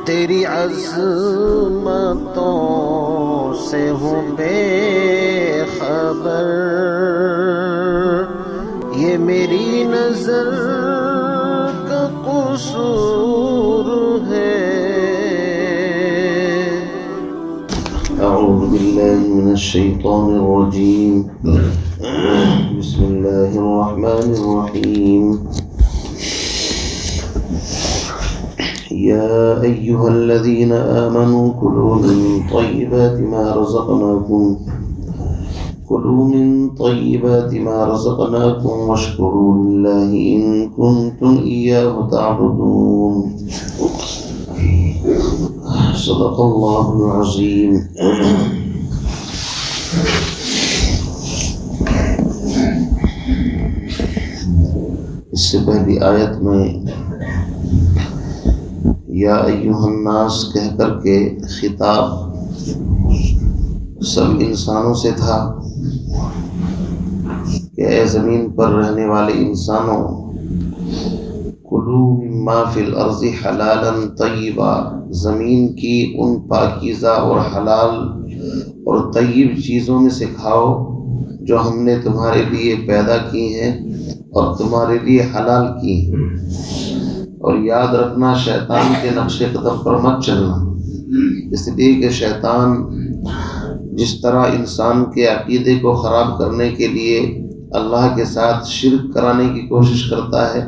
تیری عظمتوں سے ہوں بے خبر، یہ میری نظر کا قصور ہے۔ اعوذ باللہ من الشیطان الرجیم، بسم اللہ الرحمن الرحیم۔ یا ایہا الذین آمنوا کلوا من طیبات ما رزقناکم واشکروا للہ ان کنتم ایاہ تعبدون۔ صدق اللہ العظیم۔ اس سے پہلی آیت میں یا ایھا الناس کہہ کر کے خطاب سب انسانوں سے تھا کہ اے زمین پر رہنے والے انسانوں، کلوا مما فی الارض حلالا طیبا، زمین کی ان پاکیزہ اور حلال اور طیب چیزوں میں سے کھاؤ جو ہم نے تمہارے لیے پیدا کی ہیں اور تمہارے لیے حلال کی ہیں، اور یاد رکھنا شیطان کے نقش قدم پر مت چلنا، اس لیے کہ شیطان جس طرح انسان کے عقیدے کو خراب کرنے کے لیے اللہ کے ساتھ شرک کرانے کی کوشش کرتا ہے،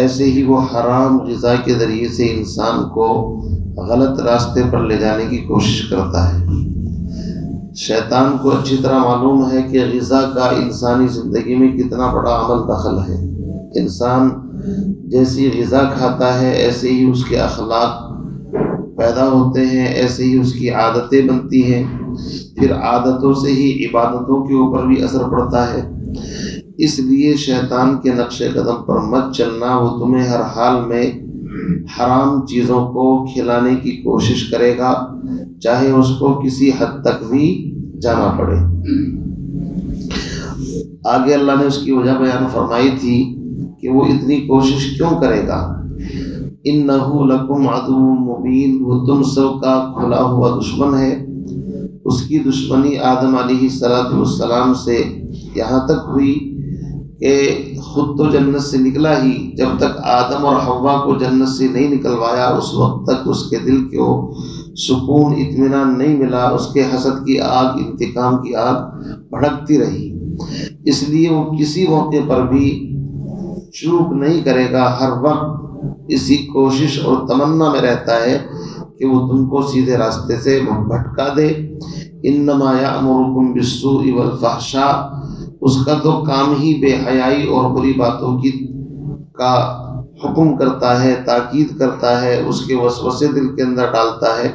ایسے ہی وہ حرام غذا کے ذریعے سے انسان کو غلط راستے پر لے جانے کی کوشش کرتا ہے۔ شیطان کو اچھی طرح معلوم ہے کہ غذا کا انسانی زندگی میں کتنا بڑا عمل دخل ہے۔ انسان جیسی غذا کھاتا ہے ایسے ہی اس کے اخلاق پیدا ہوتے ہیں، ایسے ہی اس کی عادتیں بنتی ہیں، پھر عادتوں سے ہی عبادتوں کے اوپر بھی اثر پڑتا ہے۔ اس لیے شیطان کے نقش قدم پر مت چلنا، وہ تمہیں ہر حال میں حرام چیزوں کو کھلانے کی کوشش کرے گا، چاہے اس کو کسی حد تک بھی جانا پڑے۔ آگے اللہ نے اس کی وجہ بیان فرمائی تھی کہ وہ اتنی کوشش کیوں کرے گا۔ اِنَّهُ لَكُمْ عَدُوٌّ مُبِينٌ، وہ تم سب کا کھلا ہوا دشمن ہے۔ اس کی دشمنی آدم علیہ السلام سے یہاں تک ہوئی کہ خود تو جنت سے نکلا ہی، جب تک آدم اور حوا کو جنت سے نہیں نکلوایا اس وقت تک اس کے دل کو سکون اطمینان نہیں ملا، اس کے حسد کی آگ، انتقام کی آگ بھڑکتی رہی۔ اس لیے وہ کسی موقع پر بھی چوک نہیں کرے گا، ہر وقت اسی کوشش اور تمنا میں رہتا ہے کہ وہ تم کو سیدھے راستے سے بھٹکا دے۔ انما یأمرکم بالسوء والفحشاء، اس کا تو کام ہی بے حیائی اور بری باتوں کا حکم کرتا ہے، تاکید کرتا ہے، اس کے وسوسے دل کے اندر ڈالتا ہے،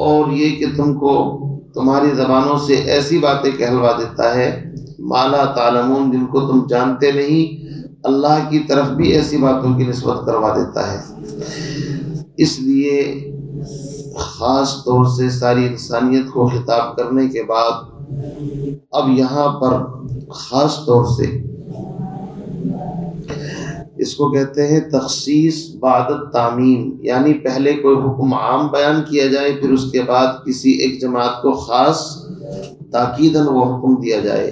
اور یہ کہ تم کو تمہاری زبانوں سے ایسی باتیں کہلوا دیتا ہے ما لا تعلمون، جن کو تم جانتے نہیں، اللہ کی طرف بھی ایسی باتوں کی نسبت کروا دیتا ہے۔ اس لیے خاص طور سے ساری انسانیت کو خطاب کرنے کے بعد اب یہاں پر خاص طور سے اس کو کہتے ہیں تخصیص بعد التعمیم، یعنی پہلے کوئی حکم عام بیان کیا جائے، پھر اس کے بعد کسی ایک جماعت کو خاص تاکیداً وہ حکم دیا جائے۔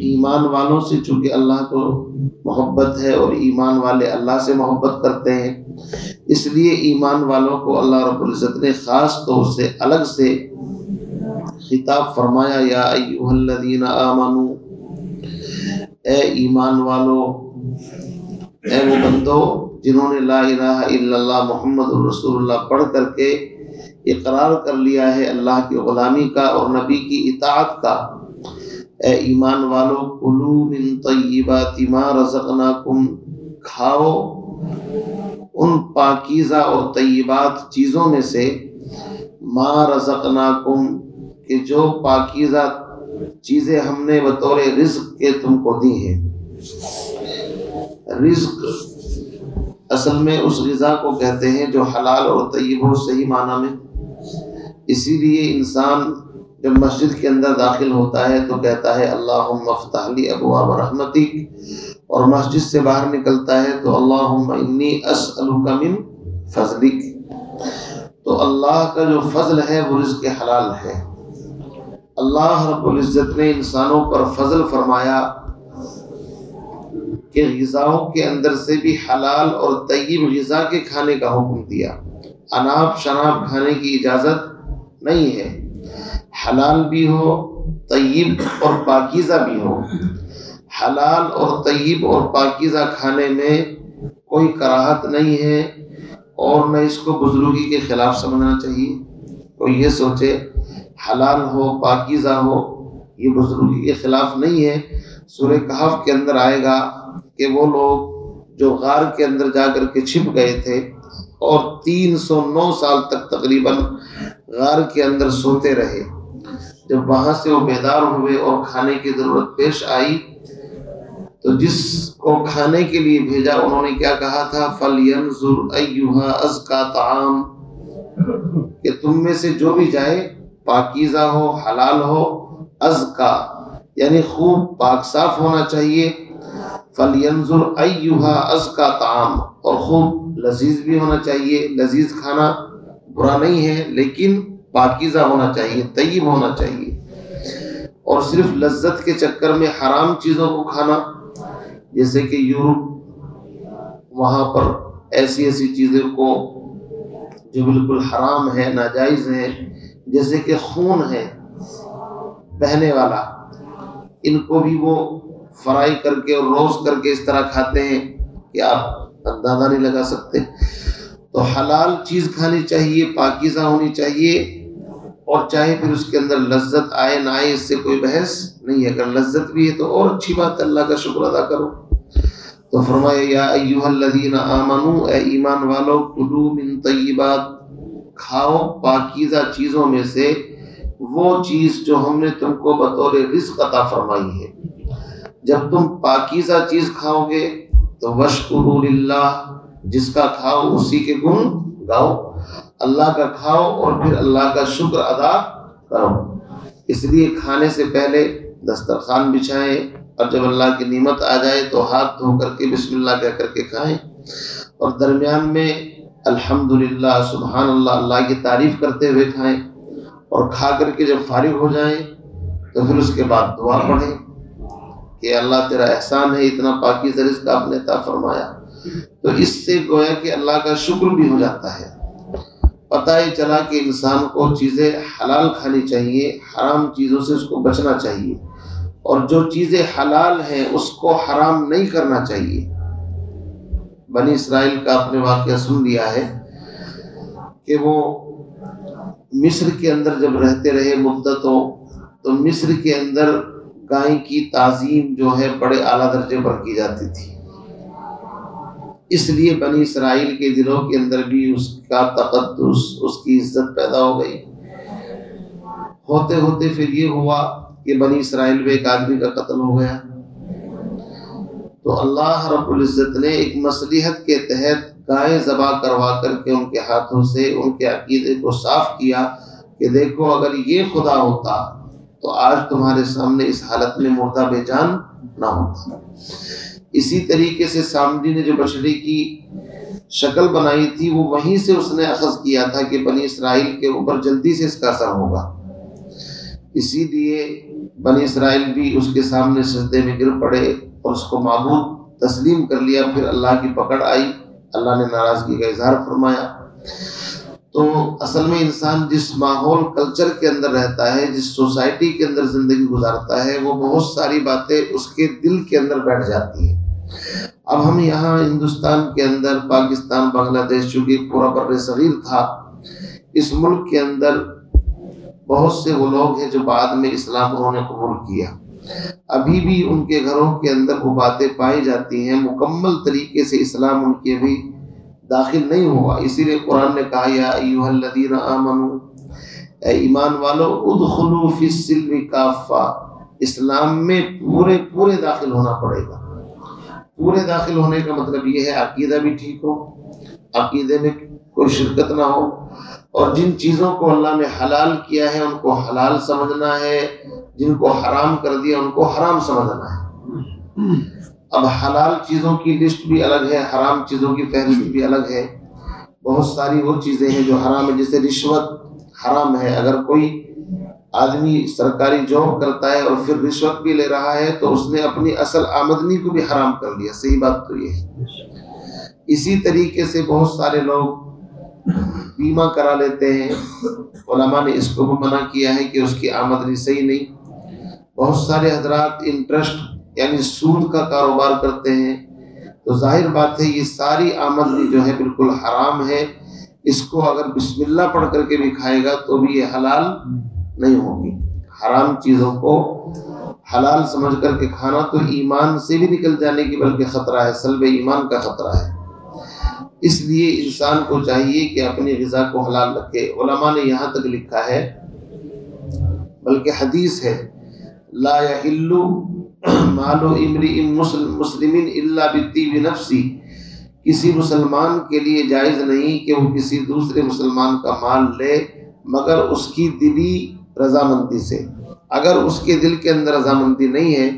ایمان والوں سے چونکہ اللہ کو محبت ہے اور ایمان والے اللہ سے محبت کرتے ہیں، اس لیے ایمان والوں کو اللہ رب العزت نے خاص طور سے الگ سے خطاب فرمایا، یا ایھا الذین آمنوا، اے ایمان والو، اے وہ بندو جنہوں نے لا الہ الا اللہ محمد الرسول اللہ پڑھ کر کے اقرار کر لیا ہے اللہ کی غلامی کا اور نبی کی اطاعت کا، اے ایمان والو، کلوا من طیبات ما رزقناکم، کھاؤ ان پاکیزہ اور طیبات چیزوں میں سے، ما رزقناکم، کہ جو پاکیزہ چیزیں ہم نے بطور رزق کے تم کو دی ہیں۔ رزق اصل میں اس غذا کو کہتے ہیں جو حلال اور طیب ہو، صحیح معنی میں۔ اسی لیے انسان جب مسجد کے اندر داخل ہوتا ہے تو کہتا ہے اللہم افتح لی ابواب رحمتک، اور مسجد سے باہر نکلتا ہے تو اللہم انی اسألک من فضلک، تو اللہ کا جو فضل ہے وہ رزق حلال ہے۔ اللہ رب العزت نے انسانوں پر فضل فرمایا کہ غذاؤں کے اندر سے بھی حلال اور طیب غذا کے کھانے کا حکم دیا۔ اناپ شناپ کھانے کی اجازت نہیں ہے، حلال بھی ہو طیب اور پاکیزہ بھی ہو۔ حلال اور طیب اور پاکیزہ کھانے میں کوئی کراہت نہیں ہے، اور نہ اس کو بزرگی کے خلاف سمجھنا چاہیے۔ کوئی یہ سوچے حلال ہو پاکیزہ ہو یہ بزرگی کے خلاف نہیں ہے۔ سورہ کہف کے اندر آئے گا کہ وہ لوگ جو غار کے اندر جا کر کے چھپ گئے تھے اور 309 سال تک تقریباً غار کے اندر سوتے رہے، جب وہاں سے وہ بیدار ہوئے اور کھانے کی ضرورت پیش آئی تو جس کو کھانے کے لیے بھیجا انہوں نے کیا کہا تھا؟ فَلْيَنْظُرْ أَيُّهَا أَزْكَىٰ طَعَامٍ، کہ تم میں سے جو بھی جائے پاکیزہ ہو حلال ہو، ازکا یعنی خوب پاک صاف ہونا چاہیے، فَلْيَنْظُرْ أَيُّهَا أَزْكَىٰ طَعَامٍ، اور خوب لذیذ بھی ہونا چاہیے۔ لذیذ کھانا برا نہیں ہے لیکن پاکیزہ ہونا چاہیے، طیب ہونا چاہیے۔ اور صرف لذت کے چکر میں حرام چیزوں کو کھانا، جیسے کہ یورپ وہاں پر ایسی ایسی چیزیں کو جو بالکل حرام ہے ناجائز ہے، جیسے کہ خون ہے بہنے والا، ان کو بھی وہ فرائی کر کے اور روسٹ کر کے اس طرح کھاتے ہیں کہ آپ اندازہ نہیں لگا سکتے۔ تو حلال چیز کھانی چاہیے، پاکیزہ ہونی چاہیے، اور چاہے پھر اس کے اندر لذت آئے نہ آئے اس سے کوئی بحث نہیں ہے۔ اگر لذت بھی ہے تو اور اچھی بات ہے، اللہ کا شکر ادا کرو۔ تو فرمایا یا ایھا الذین آمنوا، اے ایمان والو، کلوا من طیبات، کھاؤ پاکیزہ چیزوں میں سے وہ چیز جو ہم نے تم کو بطور رزق عطا فرمائی ہے۔ جب تم پاکیزہ چیز کھاؤ گے تو واشکروا للہ، جس کا کھاؤ اسی کے گن گاؤ، اللہ کا کھاؤ اور پھر اللہ کا شکر ادا کرو۔ اس لیے کھانے سے پہلے دسترخوان بچھائیں، اور جب اللہ کی نعمت آ جائے تو ہاتھ دھو کر کے بسم اللہ کہہ کر کے کھائیں، اور درمیان میں الحمدللہ سبحان اللہ اللہ کی تعریف کرتے ہوئے کھائیں، اور کھا کر کے جب فارغ ہو جائیں تو پھر اس کے بعد دعا پڑھیں کہ اللہ تیرا احسان ہے، اتنا پاکیزہ رزق آپ نے عطا فرمایا۔ تو اس سے گویا کہ اللہ کا شکر بھی ہو جاتا ہے۔ پتہ ہی چلا کہ انسان کو چیزیں حلال کھانی چاہیے، حرام چیزوں سے اس کو بچنا چاہیے، اور جو چیزیں حلال ہیں اس کو حرام نہیں کرنا چاہیے۔ بنی اسرائیل کا اپنے واقعہ سن لیا ہے کہ وہ مصر کے اندر جب رہتے رہے مدتوں، تو مصر کے اندر گائے کی تعظیم جو ہے بڑے اعلیٰ درجے پر کی جاتی تھی، اس لیے بنی اسرائیل کے دلوں کے اندر بھی اس کا تقدس، اس کی عزت پیدا ہو گئی۔ ہوتے ہوتے پھر یہ ہوا کہ بنی اسرائیل میں ایک آدمی کا قتل ہو گیا، تو اللہ رب العزت نے ایک مصلحت کے تحت گائے ذبح کروا کر کے ان کے ہاتھوں سے ان کے عقیدے کو صاف کیا کہ دیکھو اگر یہ خدا ہوتا تو آج تمہارے سامنے اس حالت میں مردہ بے جان نہ ہوتا۔ اسی طریقے سے سامری نے جو بچڑے کی شکل بنائی تھی وہ وہیں سے اس نے اخذ کیا تھا کہ بنی اسرائیل کے اوپر جلدی سے اس کا اثر ہوگا، اسی لیے بنی اسرائیل بھی اس کے سامنے سجدے میں گر پڑے اور اس کو معبود تسلیم کر لیا۔ پھر اللہ کی پکڑ آئی، اللہ نے ناراضگی کا اظہار فرمایا۔ تو اصل میں انسان جس ماحول کلچر کے اندر رہتا ہے، جس سوسائٹی کے اندر زندگی گزارتا ہے، وہ بہت ساری باتیں اس کے دل کے اندر بیٹھ جاتی ہیں۔ اب ہم یہاں ہندوستان کے اندر، پاکستان، بنگلہ دیش چونکہ پورا بر صغیر تھا، اس ملک کے اندر بہت سے وہ لوگ ہیں جو بعد میں اسلام انہوں نے قبول کیا، ابھی بھی ان کے گھروں کے اندر وہ باتیں پائی جاتی ہیں، مکمل طریقے سے اسلام ان کے بھی داخل نہیں ہوا۔ اسی لیے قرآن نے کہا یا ایھا الذین آمنوا، اے ایمان والو، ادخلوا فی السلم کافہ، اسلام میں پورے داخل ہونا پڑے گا۔ پورے داخل ہونے کا مطلب یہ ہے عقیدہ بھی ٹھیک ہو، عقیدے میں کوئی شرکت نہ ہو، اور جن چیزوں کو اللہ نے حلال کیا ہے ان کو حلال سمجھنا ہے، جن کو حرام کر دیا ان کو حرام سمجھنا ہے۔ اب حلال چیزوں کی لسٹ بھی الگ ہے، حرام چیزوں کی فہرست بھی الگ ہے، بہت ساری وہ چیزیں ہیں جو حرام ہیں، جیسے رشوت حرام ہے. اگر کوئی آدمی سرکاری جاب کرتا ہے اور پھر رشوت بھی لے رہا ہے تو اس نے اپنی اصل آمدنی کو بھی حرام کر لیا. صحیح بات تو یہ ہے. اسی طریقے سے بہت سارے لوگ بیمہ کرا لیتے ہیں. علماء نے اس کو بھی منع کیا ہے کہ اس کی آمدنی صحیح نہیں. بہت سارے حضرات انٹرسٹ یعنی سود کا کاروبار کرتے ہیں. تو ظاہر بات ہے یہ ساری آمدنی جو ہے بالکل حرام ہے. اس کو اگر بسم اللہ پڑھ کر کے بھی کھائے گا تو بھی یہ حلال نہیں ہوگی. حرام چیزوں کو حلال سمجھ کر کے کھانا تو ایمان سے بھی نکل جانے کی بلکہ خطرہ ہے، سلب ایمان کا خطرہ ہے. اس لیے انسان کو چاہیے کہ اپنی غذا کو حلال رکھے. علماء نے یہاں تک لکھا ہے، بلکہ حدیث ہے، لا یحل مال امرئ مسلم الا بطیب نفسی. کسی مسلمان کے لیے جائز نہیں کہ وہ کسی دوسرے مسلمان کا مال لے مگر اس کی دلی رضامندی سے. اگر اس کے دل کے اندر رضامندی نہیں ہے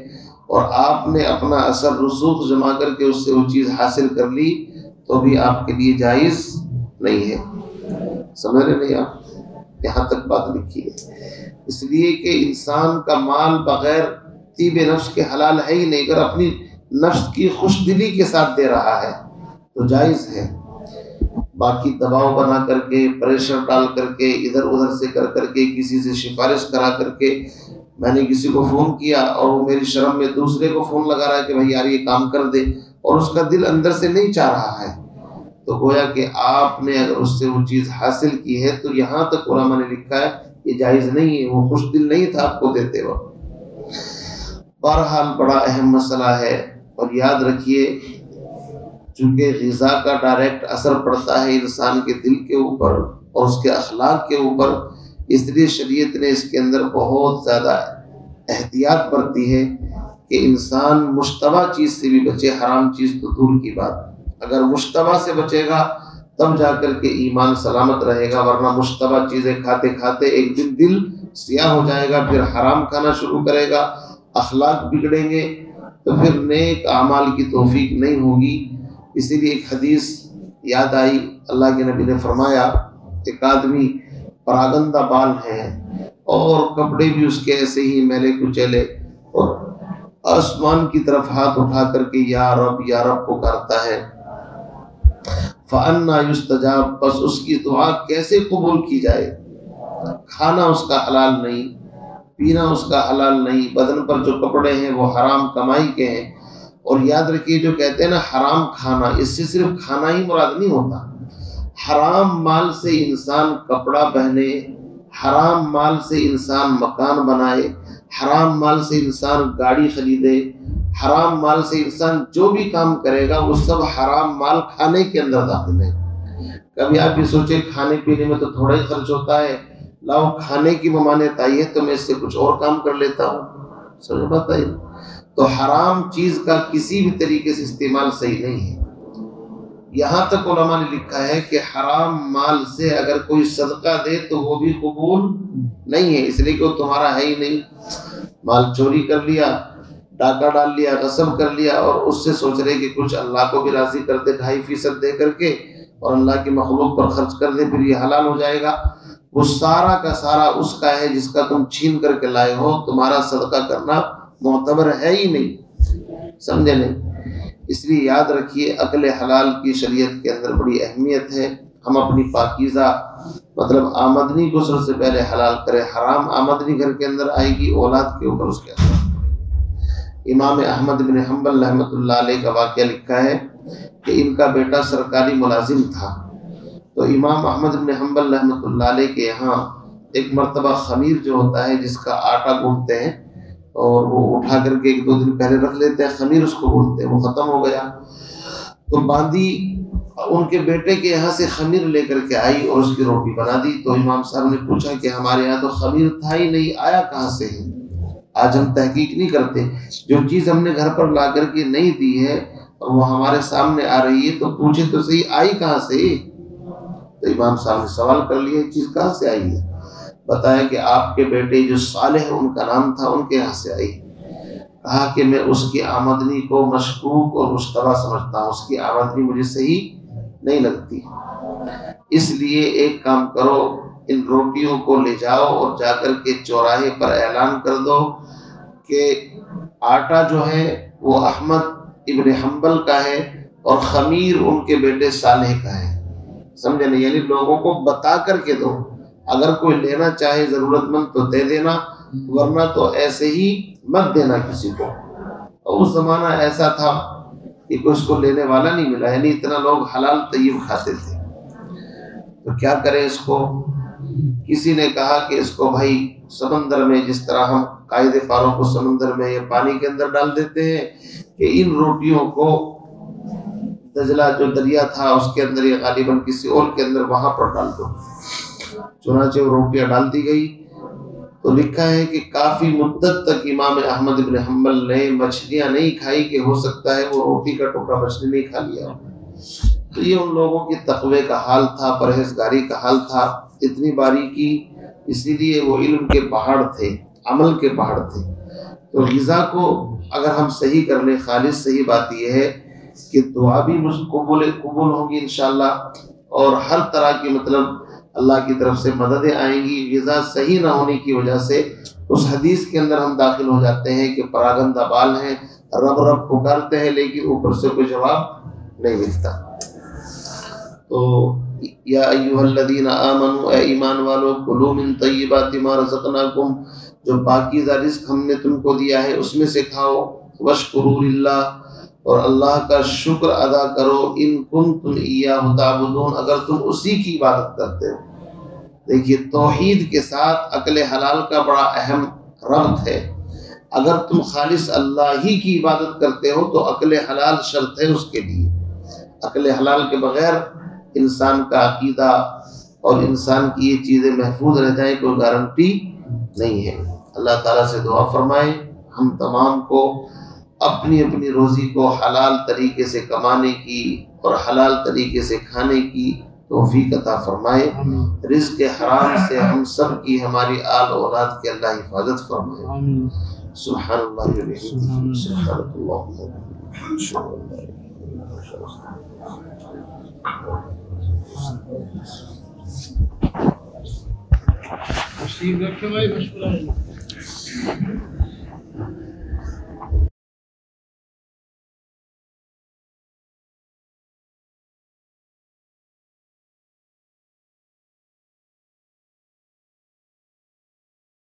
اور آپ نے اپنا اثر رسوخ جمع کر کے اس سے وہ چیز حاصل کر لی تو بھی آپ کے لیے جائز نہیں ہے. سمجھ رہے نہیں آپ؟ یہاں تک بات لکھی ہے. اس لیے کہ انسان کا مال بغیر طیب نفس کے حلال ہے ہی نہیں. اگر اپنی نفس کی خوش دلی کے ساتھ دے رہا ہے تو جائز ہے. باقی دباؤ بنا کر کے، پریشر ڈال کر کے، ادھر ادھر سے کر کے، کسی سے سفارش کرا کر کے، میں نے کسی کو فون کیا اور وہ میری شرم میں دوسرے کو فون لگا رہا ہے کہ بھائی یار یہ کام کر دے، اور اس کا دل اندر سے نہیں چاہ رہا ہے، تو گویا کہ آپ نے اگر اس سے وہ چیز حاصل کی ہے تو یہاں تک علماء نے لکھا ہے یہ جائز نہیں ہے. وہ خوش دل نہیں تھا آپ کو دیتے وقت. بہرحال بڑا اہم مسئلہ ہے. اور یاد رکھیے چونکہ غذا کا ڈائریکٹ اثر پڑتا ہے انسان کے دل کے اوپر اور اس کے اخلاق کے اوپر، اس لیے شریعت نے اس کے اندر بہت زیادہ احتیاط برتی ہے کہ انسان مشتبہ چیز سے بھی بچے. حرام چیز تو دور کی بات، اگر مشتبہ سے بچے گا تب جا کر کے ایمان سلامت رہے گا، ورنہ مشتبہ چیزیں کھاتے کھاتے ایک دن دل سیاہ ہو جائے گا، پھر حرام کھانا شروع کرے گا، اخلاق بگڑیں گے، تو پھر نیک اعمال کی توفیق نہیں ہوگی. اسی لیے ایک حدیث یاد آئی، اللہ کے نبی نے فرمایا ایک آدمی پراگندہ بال ہے اور کپڑے بھی اس کے ایسے ہی میلے کچیلے، اور آسمان کی طرف ہاتھ اٹھا کر کے یا رب پکارتا ہے. فَأَنَّا يُسْتَجَابُ، بس اس کی دعا کیسے قبول کی جائے؟ کھانا اس کا حلال نہیں، پینا اس کا حلال نہیں، بدن پر جو کپڑے ہیں وہ حرام کمائی کے ہیں. اور یاد رکھیے جو کہتے ہیں نا حرام کھانا، اس سے صرف کھانا ہی مراد نہیں ہوتا. حرام مال سے انسان کپڑا پہنے، حرام مال سے انسان مکان بنائے، حرام مال سے انسان گاڑی خریدے، حرام مال سے انسان جو بھی کام کرے گا وہ سب حرام مال کھانے کے اندر داخل ہے. کبھی آپ یہ سوچیں کھانے پینے میں تو تھوڑا ہی خرچ ہوتا ہے، لاؤ کھانے کی ممانعت آئی ہے تو میں اس سے کچھ اور کام کر لیتا ہوں. سمجھ بات آئی؟ تو حرام چیز کا کسی بھی طریقے سے استعمال صحیح نہیں ہے. یہاں تک علماء نے لکھا ہے کہ حرام مال سے اگر کوئی صدقہ دے تو وہ بھی قبول نہیں ہے، اس لیے کہ وہ تمہارا ہے ہی نہیں. مال چوری کر لیا، ڈاکہ ڈال لیا، غصب کر لیا، اور اس سے سوچ رہے کہ کچھ اللہ کو بھی راضی کر دے 2.5% دے کر کے اور اللہ کی مخلوق پر خرچ کر دے، پھر یہ حلال ہو جائے گا. وہ سارا کا سارا اس کا ہے جس کا تم چھین کر کے لائے ہو، تمہارا صدقہ کرنا معتبر ہے ہی نہیں. سمجھے نہیں؟ اس لیے یاد رکھیے عقل حلال کی شریعت کے اندر بڑی اہمیت ہے. ہم اپنی پاکیزہ مطلب آمدنی کو سب سے پہلے حلال کریں. حرام آمدنی گھر کے اندر آئے گی، اولاد کے اوپر اس کے اثر پڑے گی. امام احمد بن حنبل رحمۃ اللہ علیہ کا واقعہ لکھا ہے کہ ان کا بیٹا سرکاری ملازم تھا. تو امام احمد بن حنبل رحمۃ اللہ علیہ کے یہاں ایک مرتبہ خمیر جو ہوتا ہے جس کا آٹا گوندتے ہیں اور وہ اٹھا کر کے 1-2 دن پہلے رکھ لیتے ہیں، خمیر اس کو بولتے ہیں، وہ ختم ہو گیا. تو باندی ان کے بیٹے کے یہاں سے خمیر لے کر کے آئی اور اس کی روٹی بنا دی. تو امام صاحب نے پوچھا کہ ہمارے یہاں تو خمیر تھا ہی نہیں، آیا کہاں سے ہے؟ آج ہم تحقیق نہیں کرتے، جو چیز ہم نے گھر پر لا کر کے نہیں دی ہے اور وہ ہمارے سامنے آ رہی ہے تو پوچھے تو صحیح آئی کہاں سے؟ تو امام صاحب نے سوال کر لیا یہ چیز کہاں سے آئی ہے؟ بتایا کہ آپ کے بیٹے جو صالح ان کا نام تھا ان کے یہاں سے آئی. کہا کہ میں اس کی آمدنی کو مشکوک اور مشتبہ سمجھتا ہوں، اس کی آمدنی مجھے صحیح نہیں لگتی. اس لیے ایک کام کرو، ان روٹیوں کو لے جاؤ اور جا کر کے چوراہے پر اعلان کر دو کہ آٹا جو ہے وہ احمد ابن حنبل کا ہے اور خمیر ان کے بیٹے صالح کا ہے. سمجھے نہیں؟ یعنی لوگوں کو بتا کر کے دو، اگر کوئی لینا چاہے ضرورت مند تو دے دینا، ورنہ تو ایسے ہی مت دینا کسی کو. اور اس زمانہ ایسا تھا کہ کوئی اس کو لینے والا نہیں ملا، یعنی اتنا لوگ حلال طیب کھاتے تھے. تو کیا کریں اس کو؟ کسی نے کہا کہ اس کو بھائی سمندر میں، جس طرح ہم قائد فاروں کو سمندر میں یا پانی کے اندر ڈال دیتے ہیں، کہ ان روٹیوں کو دجلہ جو دریا تھا اس کے اندر یا غالباً کسی اور کے اندر وہاں پر ڈال دو. چنانچہ وہ روٹیاں ڈال دی گئی. تو لکھا ہے کہ کافی مدت تک امام احمد بن حنبل نے مچھلیاں نہیں کھائی، کہ ہو سکتا ہے وہ روٹی کا ٹکڑا مچھلی نہیں کھا لیا. تو یہ ان لوگوں کی تقوی کا حال تھا، پرہیزگاری کا حال تھا، اتنی باریکی. اسی لیے وہ علم کے پہاڑ تھے، عمل کے پہاڑ تھے. تو غذا کو اگر ہم صحیح کر لیں، خالص، صحیح بات یہ ہے کہ دعا بھی قبول ہوگی انشاءاللہ، اور ہر طرح کی مطلب اللہ کی طرف سے مددیں آئیں گی. غذا صحیح نہ ہونے کی وجہ سے اس حدیث کے اندر ہم داخل ہو جاتے ہیں کہ پراگندہ بال ہیں، رب رب پکارتے ہیں لیکن اوپر سے کوئی جواب نہیں ملتا. تو یا ایھا الذین آمنوا، اے ایمان والو، کلوا من طیبات ما رزقناکم، جو پاکیزہ رزق ہم نے تم کو دیا ہے اس میں سے کھاؤ. واشکروا للہ، اور اللہ کا شکر ادا کرو. ان کنتم ایاہ تعبدون، اگر تم اسی کی عبادت کرتے ہو. دیکھیے توحید کے ساتھ عقل حلال کا بڑا اہم ربط ہے. اگر تم خالص اللہ ہی کی عبادت کرتے ہو تو عقل حلال شرط ہے اس کے لیے. عقل حلال کے بغیر انسان کا عقیدہ اور انسان کی یہ چیزیں محفوظ رہ جائیں کوئی گارنٹی نہیں ہے. اللہ تعالیٰ سے دعا فرمائیں ہم تمام کو اپنی اپنی روزی کو حلال طریقے سے کمانے کی اور حلال طریقے سے کھانے کی توفیق عطا فرمائے. رزق حرام سے ہم سب کی، ہماری آل اولاد کے اللہ حفاظت فرمائے. سبحان اللہ و بحمدہ، سبحانک اللہم و بحمدک.